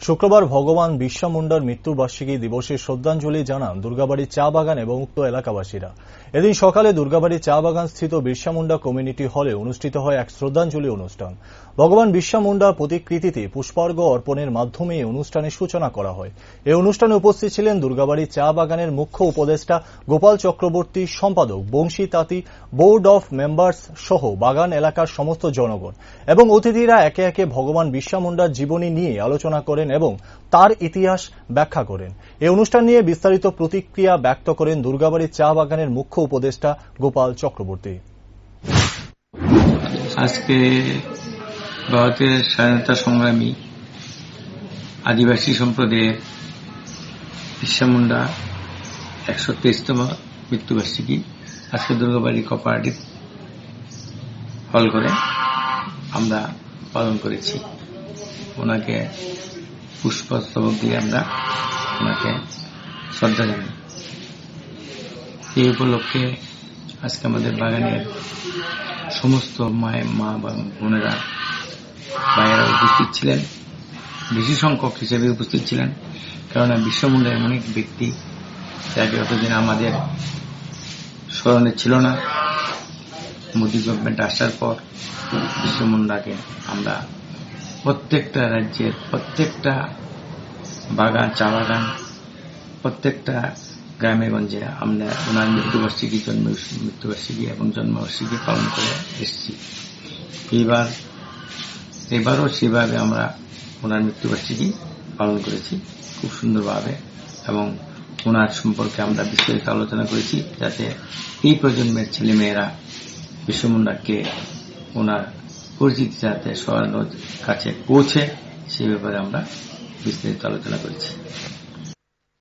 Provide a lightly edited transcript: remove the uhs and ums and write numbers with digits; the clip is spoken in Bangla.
শুক্রবার ভগবান বিরসা মুন্ডার মৃত্যুবার্ষিকী দিবসে শ্রদ্ধাঞ্জলি জানান দুর্গাবাড়ি চা বাগান এবং উক্ত এলাকাবাসীরা। এদিন সকালে দুর্গাবাড়ি চা বাগান স্থিত বিরসা মুন্ডা কমিউনিটি হলে অনুষ্ঠিত হয় এক শ্রদ্ধাঞ্জলি অনুষ্ঠান। ভগবান বিরসা মুন্ডা প্রতিকৃতিতে পুষ্পার্ঘ্য অর্পণের মাধ্যমে এই অনুষ্ঠানের সূচনা করা হয়। এই অনুষ্ঠানে উপস্থিত ছিলেন দুর্গাবাড়ি চা বাগানের মুখ্য উপদেষ্টা গোপাল চক্রবর্তী, সম্পাদক বংশী তাঁতি, বোর্ড অফ মেম্বার্স সহ বাগান এলাকার সমস্ত জনগণ এবং অতিথিরা একে একে ভগবান বিরসা মুন্ডার জীবনী নিয়ে আলোচনা করেন এবং তার ইতিহাস ব্যাখ্যা করেন। এই অনুষ্ঠান নিয়ে বিস্তারিত প্রতিক্রিয়া ব্যক্ত করেন দুর্গাবাড়ি চা বাগানের মুখ্য উপদেষ্টা গোপাল চক্রবর্তী। আজকে ভারতের স্বাধীনতা সংগ্রামী আদিবাসী সম্প্রদায়ের বিরসা মুন্ডা 123তম মৃত্যুবার্ষিকী আজকে দুর্গাবাড়ি কোঅপারেটিভ হল করে আমরা পালন করেছি। ওনাকে পুষ্পস্তবক দিয়ে আমরা ওনাকে শ্রদ্ধা জানাই। এই উপলক্ষে আজকে আমাদের বাগানের সমস্ত মা বা বোনেরা, ভাইয়েরা উপস্থিত ছিলেন, বেশি সংখ্যক হিসেবে উপস্থিত ছিলেন। কেননা বিরসা মুন্ডা এমন এক ব্যক্তি যাকে অতদিন আমাদের স্মরণে ছিল না। মোদী গভর্নমেন্ট আসার পর বিরসা মুন্ডাকে আমরা প্রত্যেকটা রাজ্যের প্রত্যেকটা বাগান, চা বাগান, প্রত্যেকটা গ্রামে গঞ্জে আমরা ওনার মৃত্যুবার্ষিকী এবং জন্মবার্ষিকী পালন করে এসেছি। এবারও সেভাবে আমরা ওনার মৃত্যুবার্ষিকী পালন করেছি খুব সুন্দরভাবে, এবং ওনার সম্পর্কে আমরা বিস্তারিত আলোচনা করেছি যাতে এই প্রজন্মের ছেলেমেয়েরা বিরসা মুন্ডাকে ওনার পরিচিতি যাতে সবার কাছে পৌঁছে, সে ব্যাপারে আমরা বিস্তারিত আলোচনা করেছি।